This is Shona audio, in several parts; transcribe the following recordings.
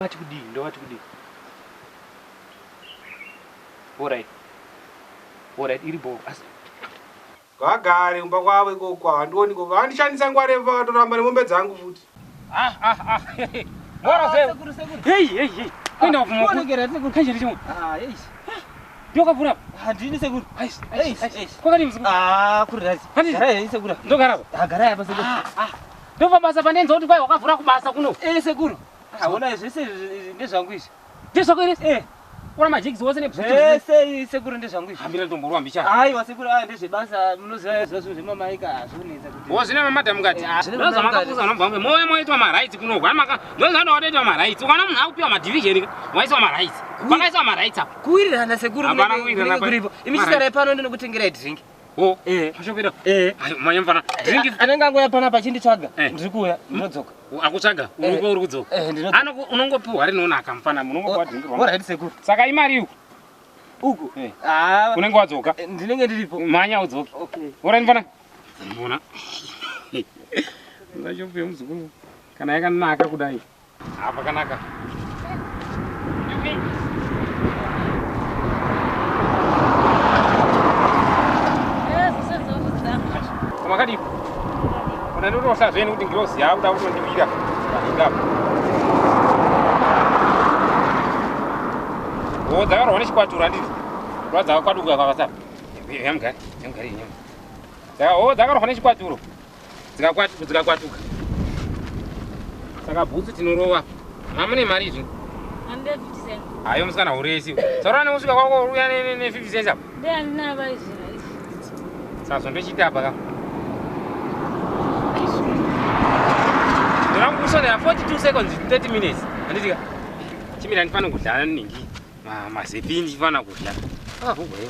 Ndovati kudii. Alright. Iri bo. Gagare umba kwawe kokwa ndoni ko andishandisa ngwareva katoramba nemombe dzangu futi. Bora sekuru. Hey. Kwenda kufumo. Ngera sekuru Kanje ndicho. Hey. Ndoka vura. Ndini sekuru. Hey. Kwakati mzungu. Kuri razi. Gara sekuru. Ndogara. Gara hapa sekuru. Ndova basa panenza kuti kwai wakavura kubasa kuno. Sekuru. Ona zvese ndezvangu izvi. Ndezvako ere? Kuna majigisi wose nebhutu. Sekuru ndezvangu izvi. Hambira ndomborwa mbicha. Aiwa sekuru ndezvebasa munoziva zvazvo zvemamaika azvonetsa kuti. Wozina mamadam ngati. Ndoza makakuza nombamwe. Moyo itwa marights kuno. Kwa maka ndoza ndoitwa marights. Ukana munhu akupiwa madivision waiswa marights. Pakaiswa marights apo. Kuwirirana sekuru kuripo. Imisara pano ndinokutengerai drink. Pashopera. Manyamfana. Drink anenge angoya pana pachinditsvaga. Ndiri kuuya ndinodzoka. Akutsvaga uri kudzoka. Unongopiwa rinonaka mfana munongopiwa drink. Alright sekuru. Saka imari uku. Unenge wadzoka. Ndinenge ndiripo. Manya udzoka. Okay. Alright mfana. Mbona. Ndachopiwa muzukuru. Kana yakanaka kudai. Apa kanaka. Makadi. Kuna nuru osa zvenu kuti ngirosi yakuda kutondibira. Ndapo. Dzakarohwa nechikwatura ndiri. Dzaka kwaduka kwakasa. Yamgari nyama. Dzakarohwa nechikwaturo. Dzikakwatuka. Saka bhutsu tinorova. Mamune mari izvi. 150 cents. Hayo musikana uresi. Saura nemusvika kwako uruya ne 50 cents apo. Ndina vaizvi. Sasa ndochita apa ka. Ndirakusonera 42 seconds 30 minutes. Anditika. Chimira ndifana kudlala ningi. Mazepi ndifana kudla. Wewe.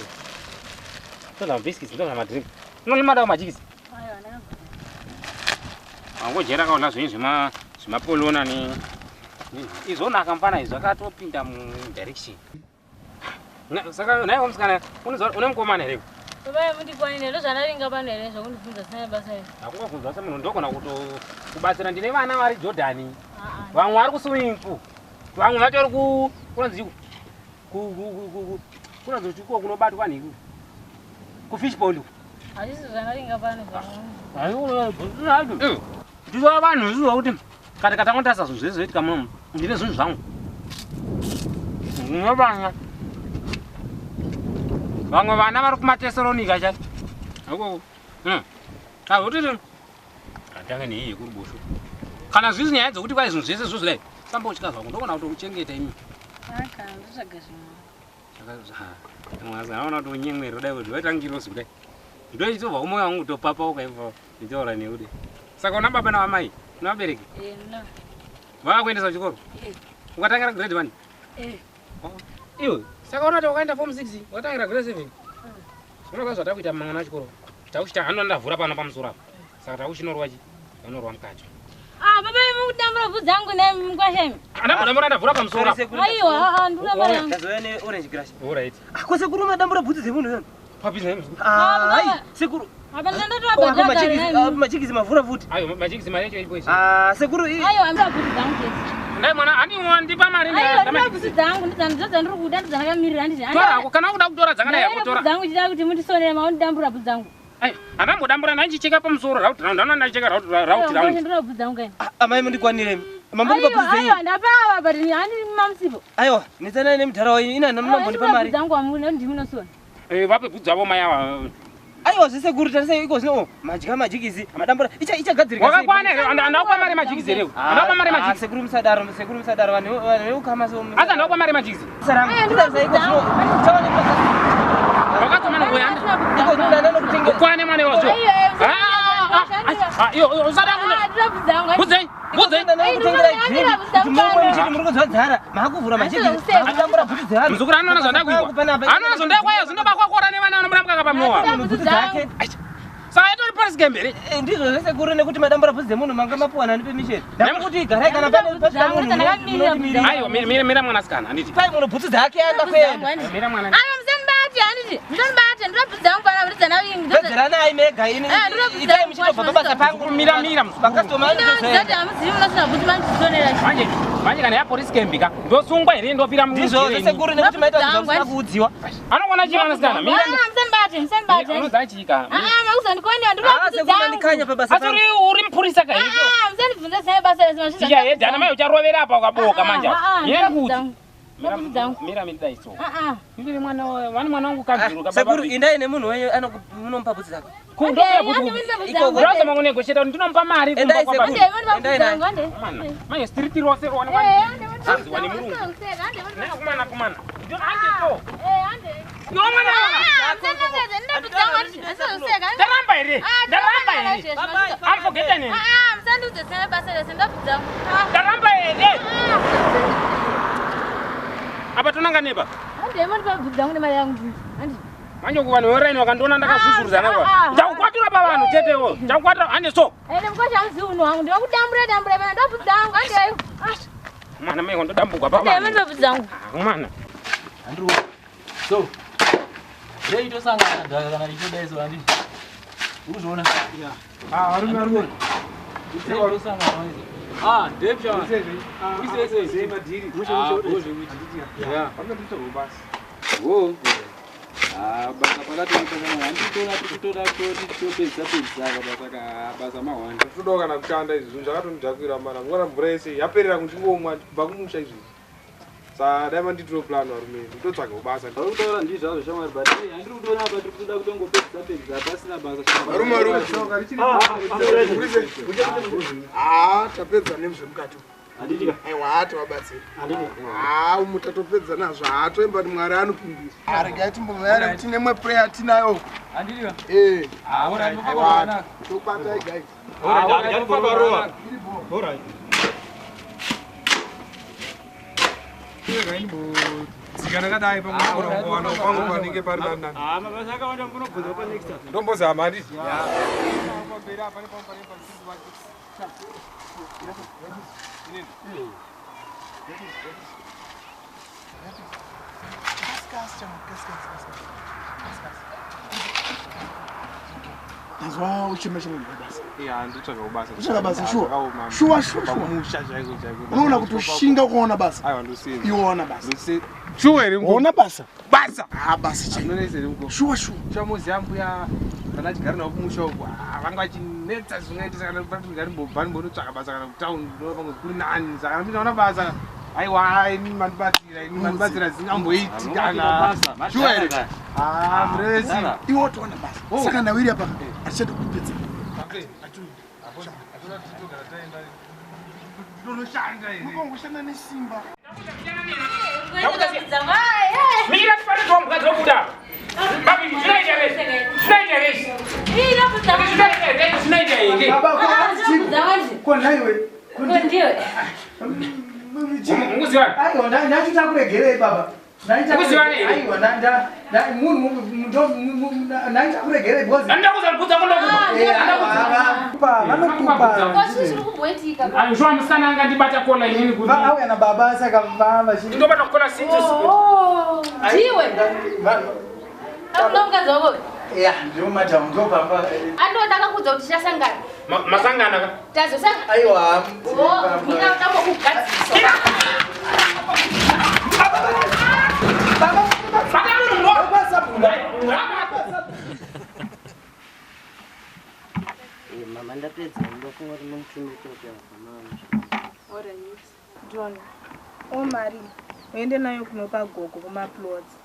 Tola biscuits ndo na drink. Unolimada majikisi. Angojera kaona zvinhu zvimapolona ni izonaka mfana izvo akatopinda mudirection. Saka naye musikana une mukomana here. Baba mundikwanire ndozvanaringa pano here zvokundifunza sina basa iri. Hakungafunza semunhu ndogona kubatsira ndine vana vari Jordan. Vamwe vari kuswimming pool. Vamwe vatori kunonzi kunonzi chikuo kunobatwa niku. Kufish pond. Hazvisi zvanaringa pano zvavo. Ndizva vanhu zviziva kuti kana katangotasa zvinhu zvese zvoitika muno ndine zvinhu zvangu. Ndinobanya. Vamwe vana vari kumatesalonika chai. Hako. Kuti atanga neiyi kuruboshwe. Kana zvisi nyaya dzokuti kwai zvinhu zvese zvozvidai. Sambotya zvako ndogona kuti uchengeta imi. Nditsvaga zvimwe. Aona kuti unyemweri kudai kuti waitangirosi kudai. Ndoitobva kumwoyo wangu kutopapa ukaibva nditaura neuri. Saka una baba navamai navabereki? Ndina. Vakakuendesa kuchikoro? Ukatangira grade 1? Iwe saka unoti wakaenda form 6 wakatangira grade 7? Unokazva takuita mangana chikoro. Takuchita hano ndavhura pano pamusoro apa. Saka takuchinorwa chi? Vanorwa mukati. Baba mukudambura bvudzi yangu nemkwashemi. Ndambura ndavhura pamusoro apa. Aiwa, ndura mara. Ndazoya neorange grass. Alright. Sekuru madambura bvudzi dzemunhu yona. Papisa hemu. Sekuru. Apa ndandatoabadhara. Machikisi mavhura futi. Ayo machikisi mari yacho iripo isi. Sekuru Aiwa, ndura bvudzi dzangu dzese. Ndai mwana ani ndipa mari ndandura bvudzi dzangu ndiri kuda ndandakamirira nditi. Tora kana kuda kutora dzakadai kutora. Dzangu chida kuti mundisonere maundambura bvudzi dzangu. Ai, andambodambura nandicheka pamusoro rauti nandicheka rauti rauti. Ndandura bvudzi dzangu kai. Amai mundikwanire. Mambo bvudzi dzenyu. Aiwa, ndapava but hani mamsipo. Aiwa, netsana nemutara ina namambo pamari. Dzangu amuna ndimunosona. Vape bvudzi avo mai ava. Aiwa zvese kuri tarisai iko zvino madya majikisi amadambura ichagadzirika. Wakakwana here andaupa mari majikisi here. Andaupa mari majikisi. Sekuru musadaro vanhu ukama so. Asa andaupa mari majikisi. Saranga tarisai iko zvino. Chawane wakatuma nokuenda. Iko ndana nokutenga. Ukwane mwana wazo. Iyo usada kuno. Budzai. Mumwe mchiti muri kuzodzara makuvhura majikisi. Adambura bvudzi dzevanhu. Muzukuru anoona zvandakuiwa. Anoona zvandakwayo zvinobakwa kora nevana vanomuramukaka pamowa. Saka itori polisi gembere. Ndizvo zvese kuri nekuti madambura bvudzi dzemunhu manga mapuwa nani permission. Ndakuti garai kana pane Aiwa mira mwanasikana anditi. Pai munhu bvudzi dzake anga kuenda. Mira mwana. Ayo msembati handiti. Ndonibate ndinobvunza wangu pana kuti dzana wingi. Pedzera naye mega ini. Itai muchitobva pabasa pangu. Mira. Pakastoma Ndoti amuzivi musina bvunzi manditonera. Manje kana yapolisi kembika. Ndosungwa here ndopira mu. ndizvo sekuru nekuti maita zvausina kuudziwa. Anokona chimwana sikana. Mira. Musambate. Unozachika. Makuzandikonya Sekuru ndikanya pabasa Asi pangu. uri mpurisa ka hivyo. musandibvunza zinaye basa rezima. Ticha hedana mai ucharovera apa ukaboka manja. Yekuti. Mira midaiso. Ndiri mwana wangu kadziru kababa. Sekuru indai nemunhu wenyu munompa bvudzi dzako. Kundopya kuti iko mangone kusheta ndinompa mari kumba kwa baba. Manje street rose rona kwanzi wani mulungu. Kumana. Ndio ande to. Ande. Ndio mwana. Ndaramba ere. I'm forgetting. Msanduze zinaye basa rezima ndabvunza. Ndaramba ere. Apa tonanga neba? Ande mani pabvunza ngune mari yangu. Ande. Manje kuva noraini wakandiona ndakazuzuruzana kwa. Ndakukwatira pa vanhu chetewo. Ndakukwatira ande so. Ene mukosha muzi uno wangu ndakudambura pana ndabvunza wangu andeyo. Mwana mai ndodambuka pa vanhu. Ande mani pabvunza wangu. Mwana. Andrew. So. Lei ndo sangana ndaga kana ichodaiso andi. Uzona? Ah, aruna. Ndo sangana hizo. Debsha. Ise madiri. Musho. Yeah, pamwe basi. Wo. Basa palati ndikana anditola kutora topedza basa mahwanda. Tudoka na kushanda izvi zvinhu zvakatondidzakira mana mwana mvurese yaperera kunchingomwa kubva kumusha izvi. Saka dai manditiro plan varume ndotsvaga kubasa. Ndakutaura ndizvazvo shamwari but handiri kutoona apa tiri kutoda kutongopedza pasina basa. Varume. Tapedza nezvemukati. Andika. Aiwa tavabatsira. Mutatopedza nazvo atoemba kuti Mwari anopindira. Arega timbomera kuti nemwe prayer tinayo. Andika. Aiwa. Tobatai guys. Alright. Zikana kadai pamwe pangu panike pari nani. Mabasa akawanda munobvunza pa next time. Ndombozama andi. Azwa uchimesha basi. Ndotsvaga kubasa. Utsvaga basa sure. Pamusha chaiko. Unaona kuti ushinga kuona basa. Aiwa ndosini. Iona basa. Sure iri ngo. Uona basa. Basa. Basa chaiko. Nonese ngo. Sure. Chamuzi yangu ya kana chigara nawo kumusha uko. Vanga vachinetsa zvinoita kana ngari mbobvani mbonotsvaga basa kana kutown ndo pamwe kuri nani. Saka ndinoona basa. Aiwa ini mandibatsira zingamboiti kana. Sure. Mrezi. Iwo toona basa. Saka nawiri apa. Achete kupedza. Mukongoshanda nesimba. Mira pale kwa mkazi wakuda. Babi, Schneider. Kwa naiwe. Munguzi wani? Aiwa ndachita kuregerei baba. Aiwa ndaita kuregerei bozi. Ndakuza kuza Anjua msana anga ndibata kola inini kuti. Auya na baba saka mama chini. Ndobata kola sinto. Jiwe. Akunonga zobo. Ndio madam ndo baba. Ando ndakakuza kuti chasangana. Masangana ka. Tazo sanga. Aiwa. Mina ndako kugatsisa. Mama ndapedza ndofunga kuti muchumitoka mama. Alright. John. Mari. Uende nayo kunopa gogo kumaplots.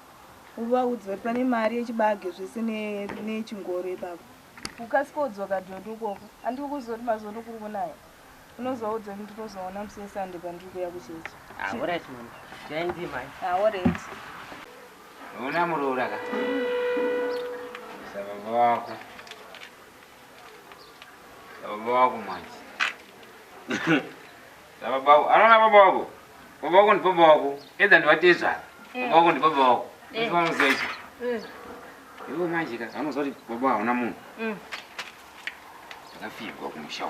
Uvaudze pane mari yechibage zvese nechingoro ipapo. Ukasikodzoka dhodho ukoko. Andiri kuzoti mazondo kuri kunayo. Unozoudza kuti ndinozoona musesande pandiri kuya kuchechi. Alright mama. Jaindi mai. Alright. Una murura ka. Sababu wako. Baba wako manje. Baba wako, anaona baba wako. Baba wako ni baba wako. Enda ni Vatezvara. Baba wako ni baba wako. Ndivyo mzecho. Iwo manje ka, anozoti baba hauna munhu. Akafirwa kumusha.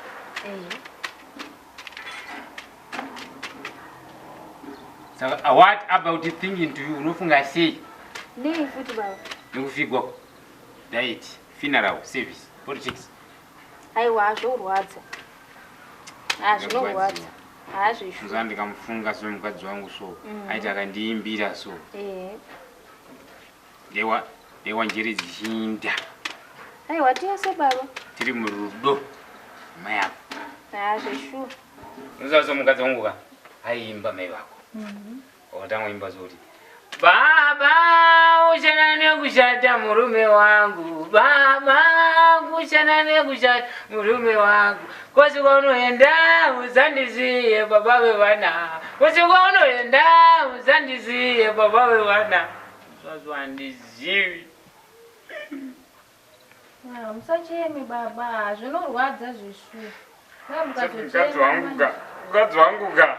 So what about thinking to you? Unofunga sei? Ndini futhi baba. nekufigwa diet funeral service politics aiwa zvorwadza zvinorwadza hazvishu ndikamfunga somukadzi wangu so aiti akandiimbira so dewa njere dzichinda aiwa tiyese baba tiri murudo mai ako hazvishu uzaso mukadzi wangu ka aiimba mai vako otangoimba zoti baba ushana nekushata murume wangu baba kushana nekushata murume wangu kwasika unoenda uzandiziye baba vevana kwasika unoenda uzandiziye baba vevana zvandizivi musachemi baba zvinorwadza zvishu mukadzi wangu ka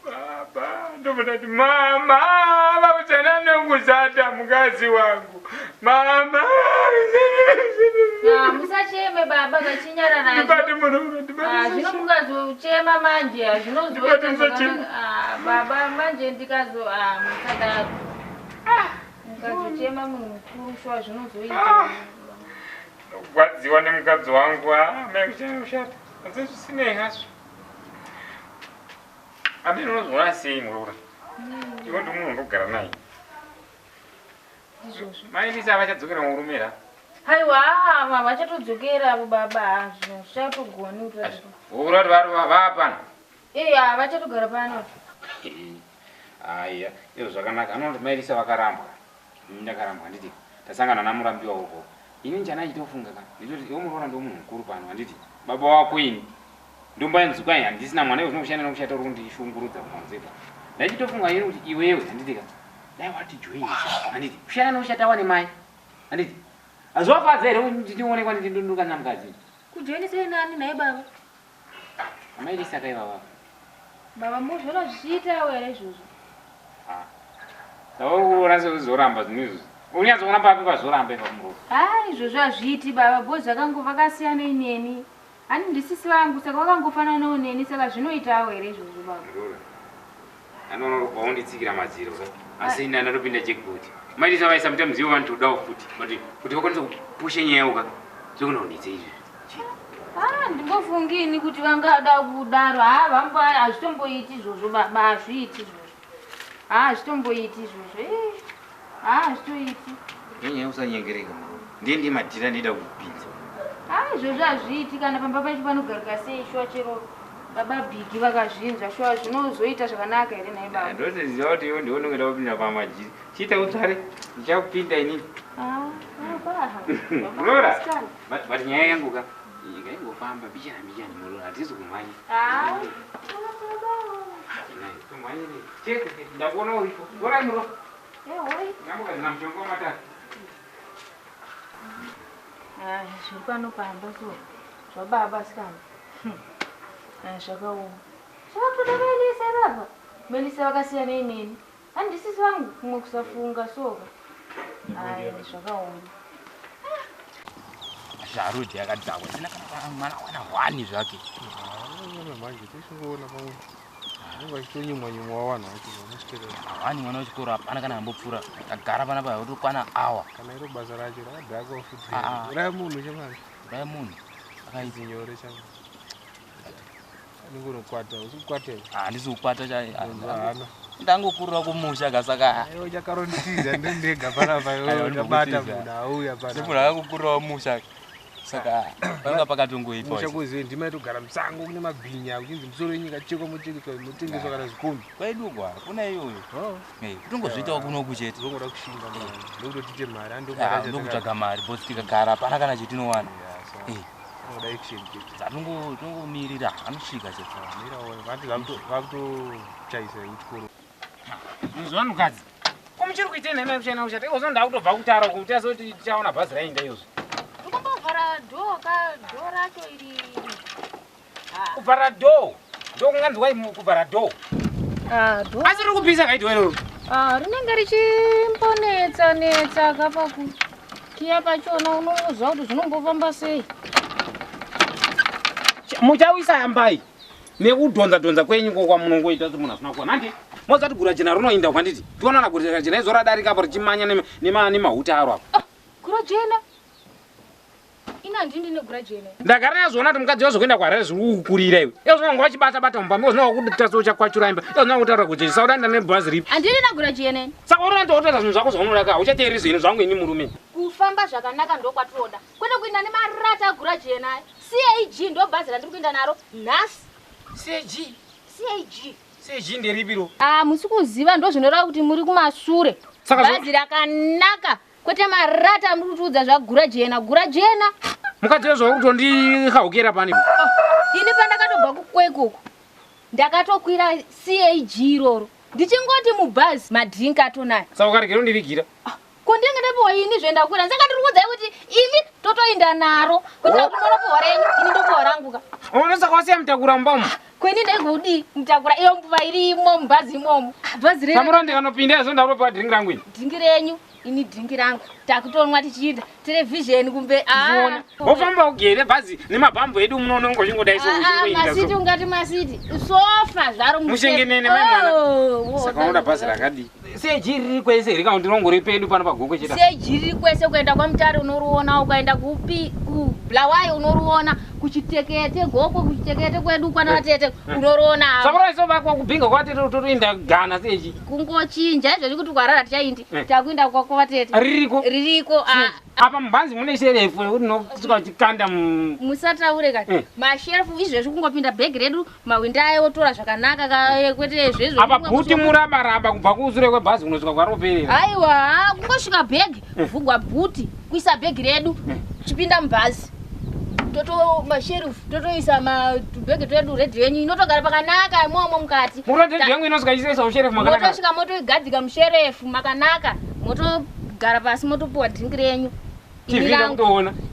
baba ndobodati mama vakuchana nekushata mukadzi wangu mama musacheme baba kachinyaranaazvinomukazochema manje azvinozoita baba manje ndikazo musadaro mukazochema munhu mukuru shuwa zvinozoita kugwadziwa nemukadzi wangu maikuchana kushata asi zvisinei hazvo abi unozviona sei murora iwe ndimunhu ndogara naye mailisa vachadzokera murumera haiwa vachatodzokera avo baba zvichatogoni urati vapana vachatogara pano aiya izvo zvakanaka anoti mailisa vakarambwa ndakarambwa handiti tasangana namurambiwa uko ini njana achitofunga ka nditoti iwe murora ndo munhu mukuru pano handiti baba wako ini ndombanzwai handisina mwana iwe zvinokushanda nokushata uri kundishungurudza kumanzepa ndachitofunga ini kuti iwewe handitika dai wati joisa handiti kushanda nokushata wane mai handiti azvafadza here ndinoonekwa ndindinduka namukadzi kujoinisei nani naye baba amailisa kaivava baba muzvona zvichiitawo here izvozvo saurikuona sekuzoramba zvino izvozvo unyatsoona papi pazoramba ipamuro izvozvo hazviiti baba bhozi vakangova vakasiyana ineni ani ndisisi vangu saka vakangofananawo neni saka zvinoitawo here izvozvo baba anoonobva unditsikira madziro asi ini anatopinda jackpot maitisa vaisa sometimes ivo vanhu todawo futi kuti vakwanisa kupushe nyayauka zvokunaonitsa izvi ndingofungini kuti vangada kudaro hazvitomboiti izvozvo baba hazviiti izvozvo hazvitomboiti izvozvo hazvitoiti nenyaya usanyengereka ndiye ndimadhira ndida kupinza izvozvo hazviiti kana pamba pacho panogarika sei shuwa chero baba bhigi vakazvinzwa shuwa zvinozoita zvakanaka here naye baba ndotoziva kuti iwe ndiwo ndongeda kupinda pamajiri chiita utsare ndichakupinda inini murora but nyaya yangu ka ikaingofamba bichana bichani murora hatizi kumhanya ndakuona uripo orai muro ndambukazina mushonga wamatatu zviri panopamba so zvababa sikana zvakaoma zvakatoda melisa baba melisa vakasiyana ineni handisisi vangu kumwe kusafunga soka zvakaoma zvarudi yakadzagwa sina kana mwana wana hwani zvake manje tisingoona pamwe vachitonyimwanyimwa wavanhu hwani mwana wechikoro hapana kana ambopfuura kagara pana pa otokwana awa kana iro basa racho rakadhakawo futi rai munhu chamari rai munhu akaiti nyore chamo ningonokwata usikukwata handisi kukwata ndangokurira kumusha kasaka chakaronitiza ndendega panapa ndabata munhu auya munhu akakukurirawo musha saka panga pakatongoitwa musha kuzive ndima yatogara musango kune mabhinya kuchinzi musoro wenyika chekwa motengeswa kana zvikombi kwaidugwa kuna iyoyo kutongozviitawo kunoku chete zongoda kushinga ndokutotite mari andokutsvaga mari bhosi tikagara hapana kana chetinowana tongomirira anosvika vakutochaisa kuchikoro muziva mukadzi komuchiri kuitei nhema yekushana kushata iwo zonda kutobva kutara kuti azoti tichaona bhazi rainda iyozvo ndikumbovhara dhoo dhoo racho iri kuvhara dhoo ndokunganziwai kuvhara dhoo asi riri kupisa kaitwa iroro rinenge richimbonetsa netsa kapakukiya pachona unoziva kuti zvinombofamba sei muchawisa ambai nekudhonza kwenyu kwa munongoita semunhu asina kuona andi mozati gura jena runoinda kwanditi tionana kuti jena izoradarika apo richimanya nemahuta aro apo gura jena ina ndindi negura jena ndagara nazvona kuti mukadzi wazokuenda kwarere zviri kukurira iwe ezvinonga vachibata mumba mozvinova kuti taso chakwachura imba ezvinova kutaura kuti saudaenda nebhazi ripi handini negura jena saka urinandootedza zvinhu zvako zvaunodaka uchateeri zvinhu zvangu ini murume kufamba zvakanaka ndokwatoda kwete kuenda nemarata agura jena cag ndo bhazi randiri kuenda naro nhasi cag nderipiro musi kuziva ndo zvinoreva kuti muri kumashure bhazi rakanaka kwete marata muri kutiudza zvagura jena mukadzi wezvava kutondikaukira pane ini pandakatobva kukwekuku ndakatokwira cag iroro ndichingoti mubhazi madhringi atonaya saka ukaregera undivigira kundinge ndepiwa ini zvoenda kukwira saka ndiri kuudzai kuti imi totoinda naro kuitira kuti munopiwa renyu ini ndopiwa ranguka saka wasiya mutakura mumba umu kweni ndaigodi mutakura iyo mbuva irimo mubhazi imomo bhazi renyu samurandikandopinda ezo ndaropiwa dhingi rangu ini dhingi renyu ini dhingi rangu takutonwa tichiita televhizheni kumbe wofamba ugere bhazi nemabhambu edu munonongo masiti ungati masiti sofa zvaro mushengenene maimwana saka unoda bhazi rakadi seji riri kwese rika ndinongori pedu pano pagoko cheta seji riri kwese kuenda kwamutare unoriona ukaenda kublawayo unoriona kuchitekete goko kuchitekete kwedu kwana vatete unoriona sakuraisobakwa kubhinga kwatete totoenda gana seji kungochinja izvozvi kuti kwarara tichaindi takuenda kwako vatete ririko apa mubhanzi mune sherefu unosvika uchikanda musataure kati masherefu izvezvi kungopinda bhegi redu mawinda ayo otora zvakanaka kwete zvezvo apa bhuti murabaraba kubva kusure kwebhazi kunosvika kwaroperera aiwa kungosvika bhegi vhugwa bhuti kuisa bhegi redu chipinda mubhazi toto masherefu totoisa mabhegi twedu redhi yenyu inotogara pakanaka imomo mukati muredhi yengu inosvika ichisaisa musherefu makanaka motosvika motoigadzika musherefu makanaka motogara pasi motopiwa dhingi renyu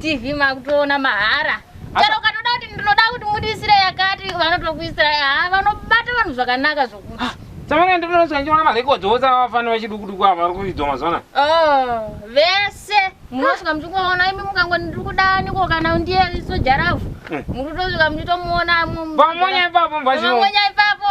tv makutoona mahara chero ukatoda kuti ndinoda kuti mudisire yakati vanotokuisira vanobata vanhu zvakanaka zvokuti samana ndinonosvanjiona marekodzi ose avafani vachidukuduku ava vari kuidzwa mazona vese munosvika muchingoona imi mukango ndiri kudaniko kana ndiye soja ravhu muri kutosvika muchitomuona pamonya ipapo pamonya ipapo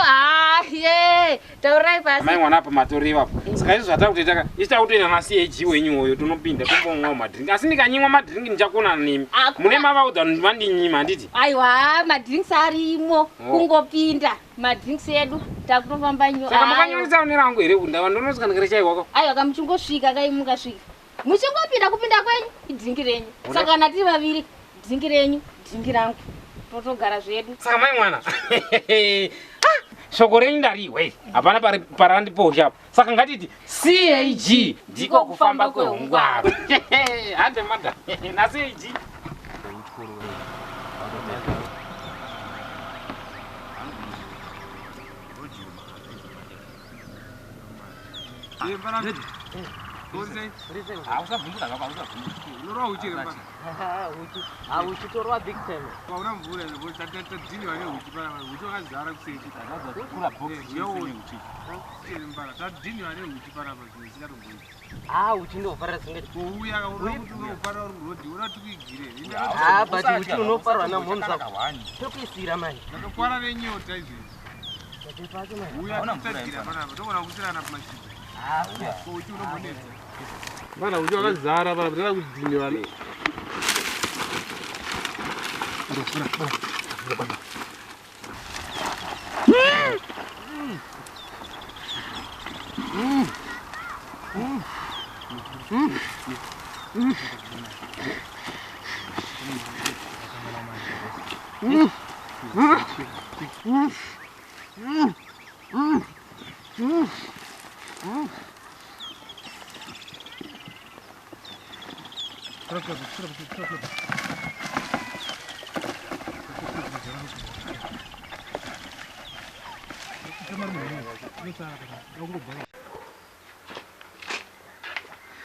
ye taurai pasi mai mwana apa matori ipapo saka izvo zvatava kutoitaka ichita kutoenda nacag wenyu oyo tonopinda tombomwawo madhiringi asi ndikanyimwa madhiringi ndichakonana nemi mune mavaudza kuti mandinyima handiti aiwa madhiringisi arimo kungopinda madhiringisi edu takutofamba saka makanyonisa nerangu here kuti ndava ndonosvika ndikarichaiwako aiwa kamuchingosvika kaimukasvika muchingopinda kupinda kwenyu idhingi renyu saka kana tiri vaviri dhingi renyu dhingi rangu totogara zvedu saka mai mwana shoko renyu ndarihwe hapana parandiposha saka ngatiti cag ndiko kufamba kwehungwaro hande madha nacag uchitorwa big time uchindofarira but uchi unofarwa namhomza tokuisira mai Mana uchi wakazara pana kudhiniwa ne.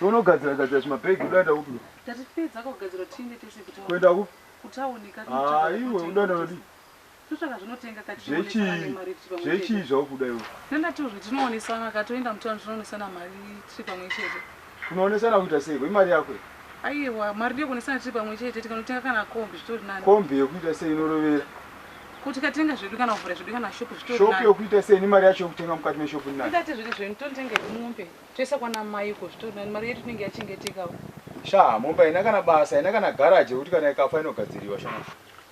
unogadzira gadzira zvimabhegi udaenda kupi? Tatipedza kugadzira tinde tese kuti kuenda kupi? kutaunika. Iwe udaenda nodi? Totsvaka zvinotenga kati zvechii zvaukuda iwe? Nendati tinoonesana katoenda mutano tinoonesana mari tiri pamwe chete. Kunoonesana kuita sei? Imari yako? Aiwa, mari yekuonesana tiri pamwe chete tikanotenga kana kombi zvitori nani. Kombi yekuita sei inorovera? kuti katenga zvedu kana kuvhura zvedu kana shopu shopu yokuita sei nemari yacho yokutenga mukati meshopu nani ndati zviri zvenyu totenga mombe toisa kwana maiko zvitori mari yedu inenge yachengetekawo sha mombe haina kana basa haina kana garaji yekuti kana ikafa inogadziriwa sha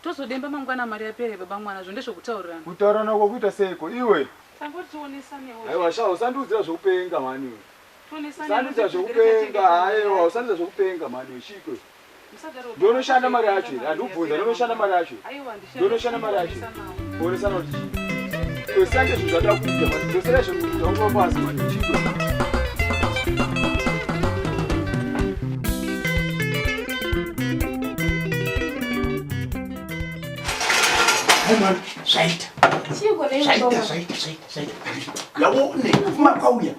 tozodemba mangwana mari yapere baba mwana zvo ndezvokutaurirana kutaurirana kokuita seiko iwe tangotionesanewo aiwa sha usandiudzira zvokupenga mani tionesanesandiudzira zvokupenga aiwa usandiudzira zvokupenga mani wechiko ndonoshanda mari yacho handibvunza ndonoshanda mari yacho ndonoshanda mari yacho kuonesana kuti tosande zvinhu zvada kuita mani tosera zvinhu zvaungopasi mani wechiko Zvaita. Yabo ne kuma kauya.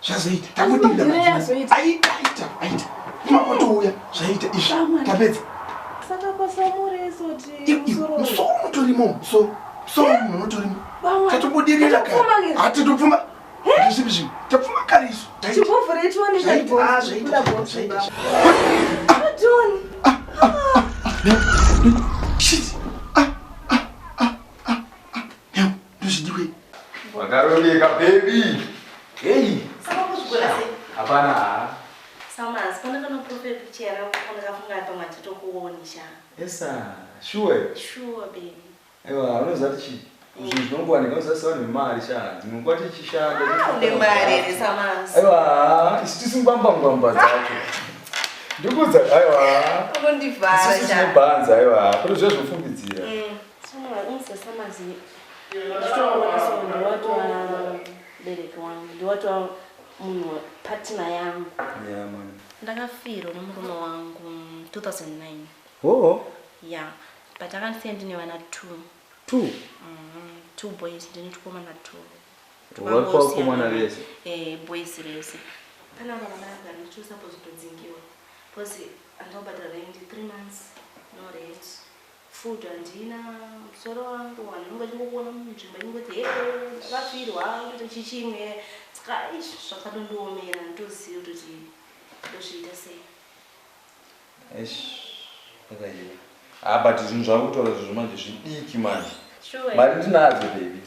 Zvazoita. Takudinda. Aita. Kuma kwatouya. Zvaita izvi. Tapedza. saka kwasamureso ti musoro mutorimo. Musoro mutorimo. Tatobudirira kare. Hatitopfuma. Zvizvi. Tapfuma kare isu. chibhovhore chioneka Zvaita. John. Wakarobeka baby. Hey. Saka kuzvigona sei? Hapana. Samas, kana kana profile picture yako ndakafunga pamwe titokuonisha. Esa, sure. Sure baby. Aiwa, unoziva chi? Zvinhu zvinongwanika unoziva nemari sha. Dzimwe tichishanda. Ndemari Samas. Aiwa, isi tisingwamba dzacho. Ndikudza aiwa. Unondivhara sha. Sisi aiwa. Kune zvinhu zvinofungidzira. Samas, unse Samas. Nditoona sondo watu wa bereki wangu. Ndi watu wa munhu partner yangu. Yeah man. Ndakafirwa nomurume wangu 2009. Oh. Yeah. But I can't send anyone at 2. 2 boys, ndine tukomana 2. Wakomana vese. Boys vese. Pana vananga ndicho supposed to dzingiwa. Because andobata rent 3 months no rent. Food andina musoro wangu wanonga ndikuona munzvimbo ingoti ndakafirwa kuti chichimwe saka zvakadondoomera ndoziva kuti ndozviita sei. But zvinhu zvakutaura izvo manje zvidiki manje. Sure. Mari ndinadzo baby.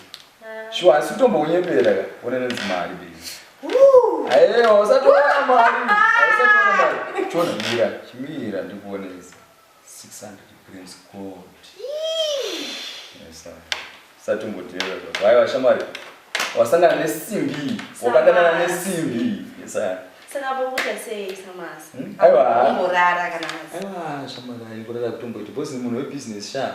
Sure, asi kutombounyepera ka une nedzimari baby. Aiwa, usatoona mari. Chona chimira ndikuonesa 600 grams gold. Yes sir. Satomboteera zvo. Aiwa shamari. Wasangana nesimbi. Wakadana nesimbi. Yes sir. Saka bokuta sei Samas. Aiwa. Ngorara kana masi. Aiwa shamari ngorara kutomboita bosi munhu webusiness sha.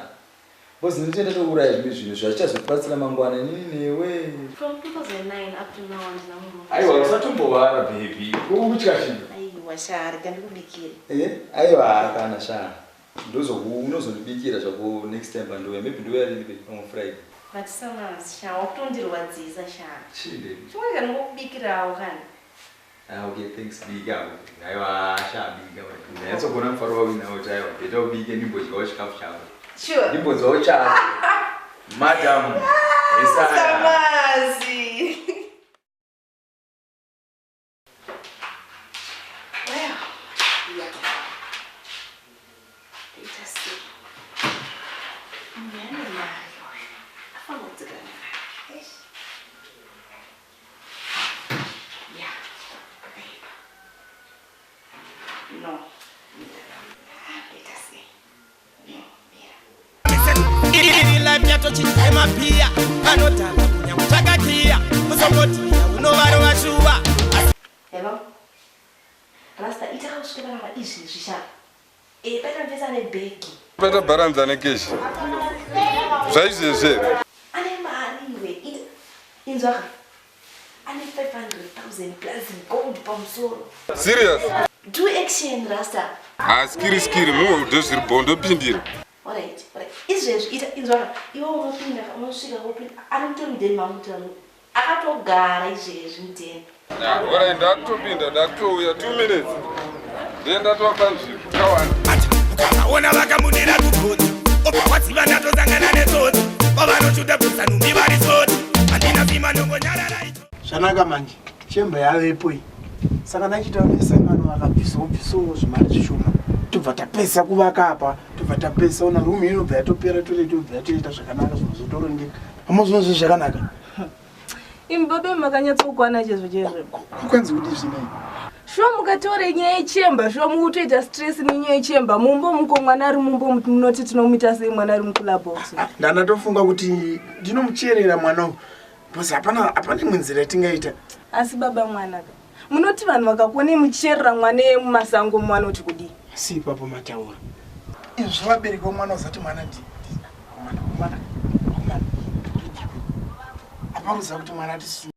Bosi nditenda touraya zvinhu zvachichazokubatsira mangwana nini newe. From 2009 up to now ndina munhu. Aiwa usatombovara baby. Kukutya chinhu. Aiwa shari kandikubikire. Aiwa kana sha. Unozondibikira zvako next time pandoya maybe ndoya rini on Friday. But Samas sha wakutondirwadzisa sha. Chide. Chimwe kanokubikirawo kana. Okay, thanks big out. Aiwa sha big out. Ndayatogona mufaro wawina kuti aiwa beta ubike ndimbodyawo chikafu chako. Sure. Ndimbodzawo chako. Madam. Samas. Hello? Rasta itakusvika kana izvi zvisha. Beta mvesa nebhegi. Beta baranza nekeshi. Zvaizvezve. Ane mari iwe. Inzwa. Ane 500,000 plus gold pamusoro. Serious? Do action Rasta. Skiri munhu ndozviri bondo pindira. Alright. Izvezvi ita inzwa. Iwe unopinda unosvika wopinda. Anotori mudeni mamutano. Akatogara izvezvi mudeni. Alright, ndakutopinda ndakutouya 2 minutes. Ndenda tokanzviko kawanda. Ukaona vakamudira kugodzi. Obva wadziva ndatosangana netsotsi. Vavanochuta bvisa nhumbi vari tsotsi. Handina vima nongonyarara icho. Zvanaka manje. Chemba yavepo iyi. Saka ndachitaura neSimon vakabvisawo zvimari zvishoma. tobva tapesa kuvaka apa, tobva tapesa ona rumu inobva yatopera toilet yobva yatoita zvakanaka zvinozotorongeka. Hamazvinozvo zvakanaka. Imbobe makanyatsokwana chezvo chezvo. Kukwanzi kuti zvinei? Shuwa mukatore nyaya yechemba, shuwa mukutoita stress nenyaya yechemba, mumbo muko mwana ari mumbo munoti tinomuita sei mwana ari mukulabox. Ndana tofunga kuti ndinomucherera mwana uyu. Basi hapana imwe nzira yatingaita. Asi baba mwanaka. Munoti vanhu vakakone mucherera mwana mumasango mwana uti kudi. Si papo mataura. Izvo vabereki vomwana uzati mwana mwana. Apamuziva kuti mwana tisi